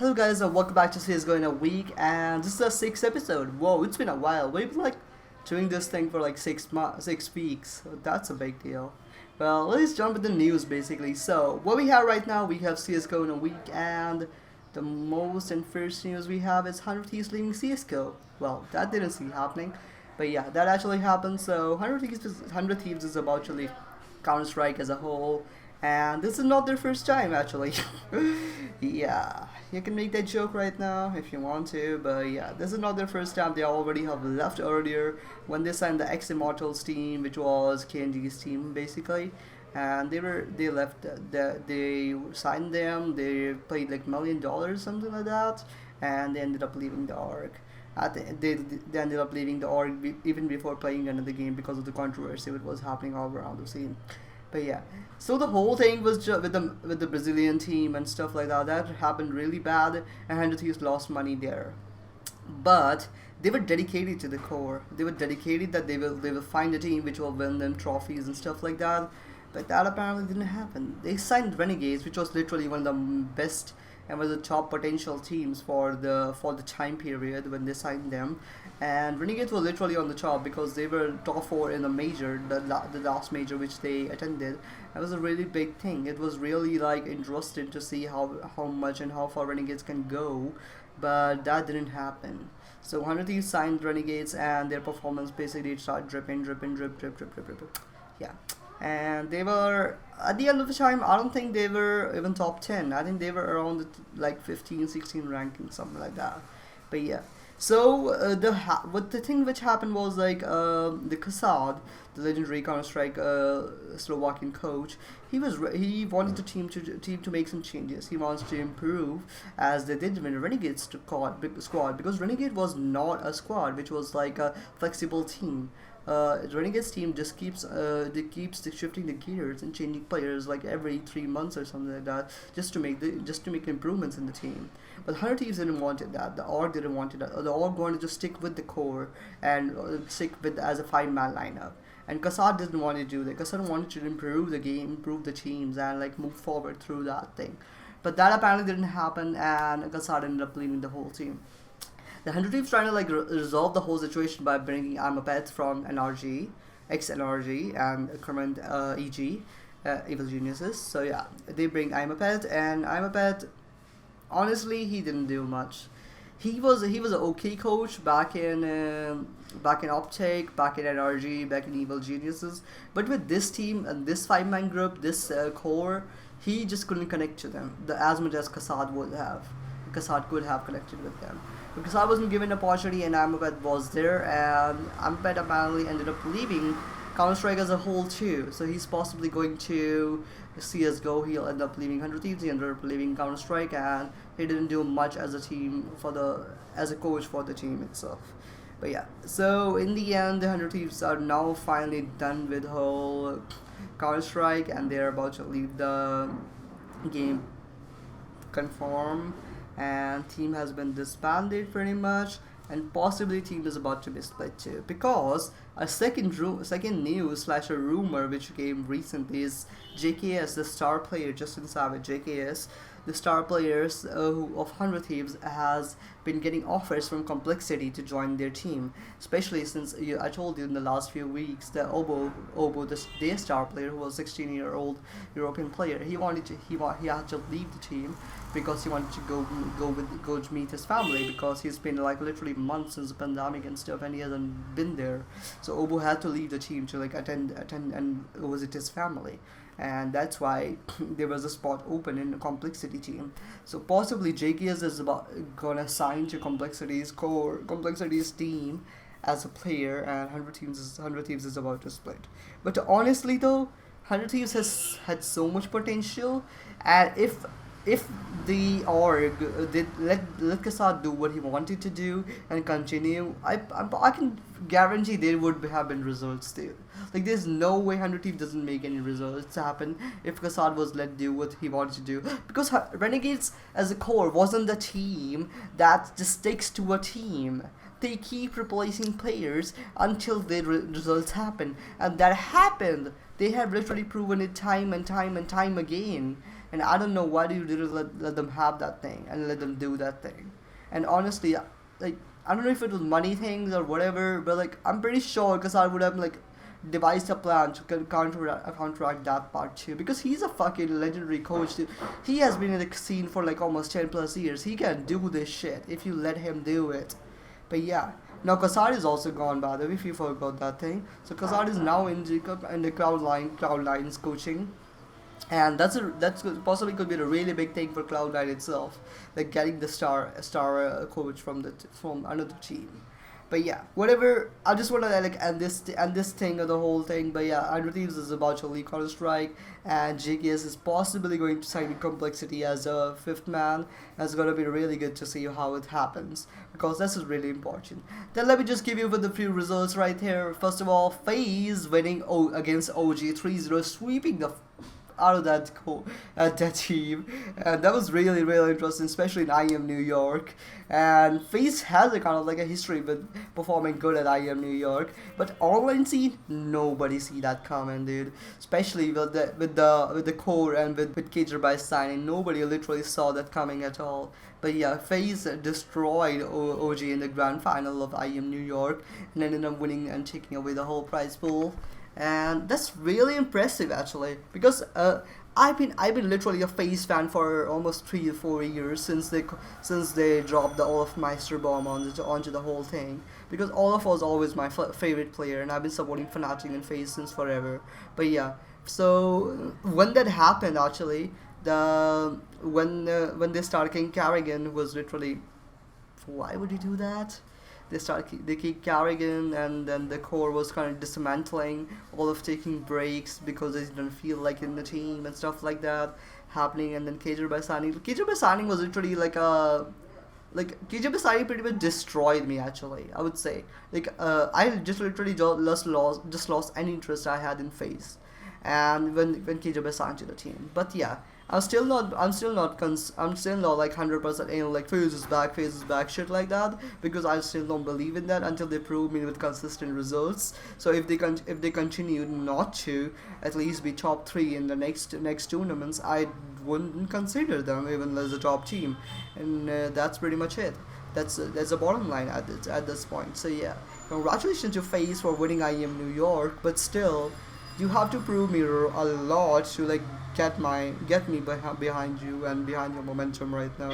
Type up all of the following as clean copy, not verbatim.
Hello guys and welcome back to CSGO in a week, and this is the 6th episode. Whoa, it's been a while. We've been doing this thing for 6 weeks. So that's a big deal. Well, let's jump into the news basically. So what we have right now, we have CSGO in a week, and the most and first news we have is 100 Thieves leaving CSGO. Well, that didn't see happening, but yeah, that actually happened. So 100 Thieves is about to leave Counter-Strike as a whole. And this is not their first time actually. Yeah, you can make that joke right now if you want to, but yeah, this is not their first time. They already have left earlier when they signed the X Immortals team, which was KNG's team basically. And they left, they signed them, they paid like $1 million, something like that, and they ended up leaving the org. They ended up leaving the org even before playing another game because of the controversy that was happening all around the scene. But yeah, so the whole thing was with the Brazilian team and stuff like that. That happened really bad, and 100 Thieves lost money there. But they were dedicated to the core. They were dedicated that they will find a team which will win them trophies and stuff like that. But that apparently didn't happen. They signed Renegades, which was literally one of the best and was the top potential teams for the time period when they signed them. And Renegades were literally on the top because they were top 4 in the major, the last major which they attended. It was a really big thing. It was really interesting to see how much and how far Renegades can go, but that didn't happen. So 100 Thieves signed Renegades, and their performance basically started dripping. Yeah. And they were, at the end of the time, I don't think they were even top 10. I think they were around the 15, 16 ranking, something like that. But yeah. So the thing which happened was the Kasad, the legendary Counter-Strike Slovakian coach, he wanted the team to make some changes. He wants to improve, as they did when Renegades squad, because Renegade was not a squad which was like a flexible team. Renegade's team just keeps shifting the gears and changing players like every 3 months or something like that, just to make improvements in the team. But 100 Thieves didn't want that. The org didn't want that. The org wanted to stick with the core and stick with as a 5-man lineup. And Kasad didn't want to do that. Kasad wanted to improve the game, improve the teams, and move forward through that thing. But that apparently didn't happen, and Kasad ended up leaving the whole team. The 100 Thieves trying to resolve the whole situation by bringing Imapet from NRG, ex-NRG, and current EG, Evil Geniuses. So yeah, they bring Imapet, and Imapet, honestly, he didn't do much. He was an okay coach back in Optic, back in NRG, back in Evil Geniuses. But with this team and this 5-man group, this core, he just couldn't connect to them as much as Kasad would have. Kasad could have connected with them. Because I wasn't given an opportunity, and Imapet was there, and Imapet apparently ended up leaving Counter-Strike as a whole too. So he's possibly going to CSGO. He'll end up leaving 100 Thieves. He ended up leaving Counter-Strike, and he didn't do much as a team as a coach for the team itself. But yeah, so in the end, the 100 Thieves are now finally done with whole Counter-Strike, and they're about to leave the game confirm. And team has been disbanded pretty much, and possibly team is about to be split too, because a second news / a rumor which came recently is JKS, the star player Justin Savage, JKS, the star players of 100 Thieves, has been getting offers from Complexity to join their team, especially since I told you in the last few weeks that Obo, their star player, who was a 16-year-old European player, he had to leave the team because he wanted to go to meet his family, because he's been literally months since the pandemic and stuff, and he hasn't been there. So Obo had to leave the team to attend and visit his family. And that's why there was a spot open in the Complexity team. So possibly JKS is gonna sign to Complexity's team as a player, and 100 Thieves is about to split. But honestly though, 100 Thieves has had so much potential, and if the org did let Kasad do what he wanted to do and continue, I can guarantee there would have been results still. There's no way 100 Thieves doesn't make any results happen if Kasad was let do what he wanted to do, because Renegades as a core wasn't the team that just sticks to a team. They keep replacing players until the results happen, and that happened. They have literally proven it time and time again. and I don't know why do you didn't let them have that thing and let them do that thing. And honestly, like I don't know if it was money things or whatever, but like I'm pretty sure Kasar would have like devised a plan to counteract that part too, because he's a fucking legendary coach too. He has been in the scene for like almost 10 plus years. He can do this shit if you let him do it. But yeah, now Kasar is also gone, by the way, if you forgot that thing. So Kasar is now in the Cloud9's coaching, and that's possibly could be a really big thing for Cloud9 itself, like getting the star coach from another team. But yeah, whatever. I just wanna like end this thing or the whole thing. But yeah, Thieves is about to leave Counter Strike, and JKS is possibly going to sign Complexity as a fifth man. It's gonna be really good to see how it happens, because this is really important. Then let me just give you the few results right here. First of all, FaZe winning against OG 3-0, sweeping the out of that team, and that was really interesting, especially in IEM New York. And FaZe has a kind of like a history with performing good at IEM New York, but online scene, nobody see that coming, dude. Especially with the core and with Cager by signing, nobody literally saw that coming at all. But yeah, FaZe destroyed OG in the grand final of IEM New York, and ended up winning and taking away the whole prize pool. And that's really impressive actually, because I've been literally a FaZe fan for almost 3 to 4 years since they dropped the Olaf Meister bomb onto the whole thing, because Olaf was always my favorite player, and I've been supporting Fnatic and FaZe since forever. But yeah, so when that happened actually, when they started King Carrigan was literally, why would you do that? They keep Carrigan, and then the core was kind of dismantling, all of taking breaks because they didn't feel like in the team and stuff like that happening. And then KJ by signing was literally KJ by signing pretty much destroyed me actually, I would say. I just literally just lost any interest I had in FaZe, and when KJ by signed to the team. But yeah, I'm still not like 100% in like FaZe is back shit like that, because I still don't believe in that until they prove me with consistent results. So if they continue not to at least be top 3 in the next tournaments, I wouldn't consider them even as a top team. And that's pretty much it. That's the bottom line at this point. So yeah, congratulations to FaZe for winning IEM New York, but still, you have to prove me a lot to like get me behind you and behind your momentum right now.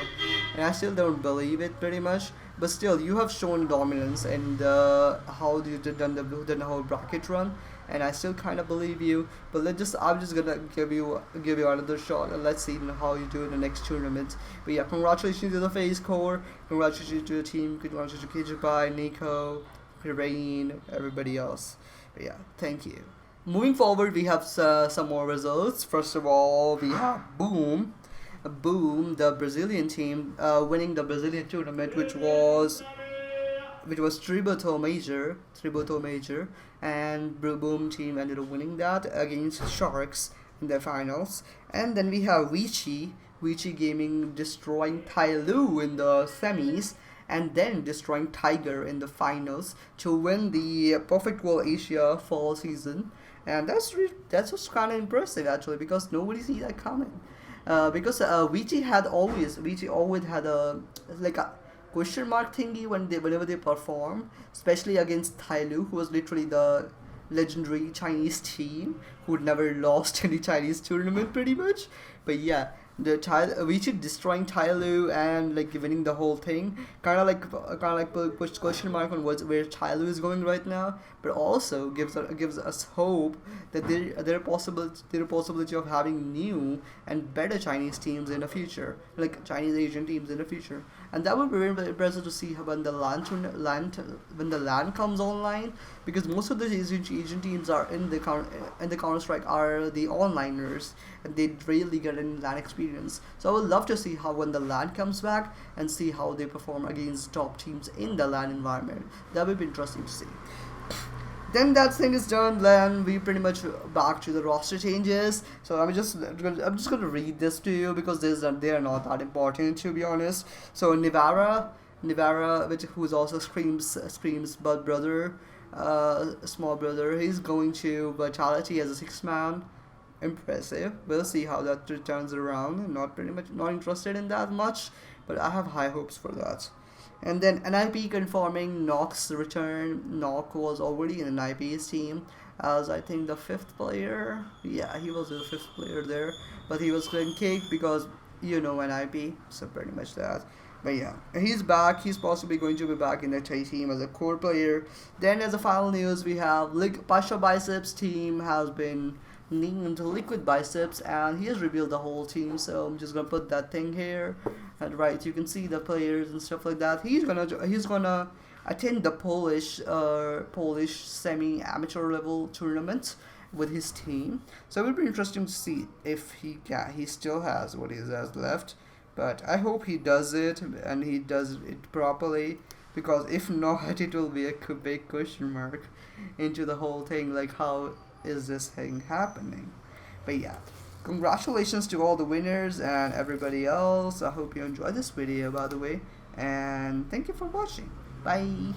And I still don't believe it pretty much, but still you have shown dominance in how you done the whole bracket run, and I still kind of believe you. But I'm just gonna give you another shot, and let's see how you do in the next tournament. But yeah, congratulations to the FaZe core, congratulations to the team, congratulations to KJPie, Nico, Rain, everybody else. But yeah, thank you. Moving forward, we have some more results. First of all, we have Boom, the Brazilian team, winning the Brazilian tournament, which was Tributo Major, and Boom team ended up winning that against Sharks in the finals. And then we have ViCi Gaming destroying Tyloo in the semis, and then destroying Tiger in the finals to win the Perfect World Asia fall season. And that's just kind of impressive actually, because nobody see that coming. Because ViCi always had a question mark thingy whenever they perform, especially against Tyloo, who was literally the legendary Chinese team who never lost any Chinese tournament pretty much. But yeah, ViCi destroying Tyloo and like winning the whole thing, kind of like push question mark on where Tyloo is going right now, but also gives us hope that there are possibility of having new and better Chinese teams in the future, like Chinese Asian teams in the future. And that would be very impressive to see when the LAN comes online, because most of the Asian teams are in the Counter Strike are the onliners, and they really get any LAN experience. So I would love to see how when the LAN comes back and see how they perform against top teams in the LAN environment. That would be interesting to see. Then that thing is done, then we pretty much back to the roster changes. So I'm just gonna read this to you, because they are not that important, to be honest. So Nivara, who's also Scream's but brother, small brother, he's going to Vitality as a 6th man. impressive. We'll see how that turns around. Not interested in that much, but I have high hopes for that. And then NIP confirming Nock's return. Nock was already in NIP's team as I think the fifth player. Yeah, he was the fifth player there, but he was getting kicked because NIP. So pretty much that. But yeah, he's back. He's possibly going to be back in the team as a core player. Then, as a final news, we have Pasha Biceps team has been named Liquid Biceps, and he has revealed the whole team. So I'm just gonna put that thing here, and right, you can see the players and stuff like that. He's gonna attend the Polish semi-amateur level tournament with his team. So it will be interesting to see if he still has what he has left. But I hope he does it and he does it properly, because if not, it will be a big question mark into the whole thing. Like, how is this thing happening? But yeah, congratulations to all the winners and everybody else. I hope you enjoyed this video, by the way, and thank you for watching. Bye.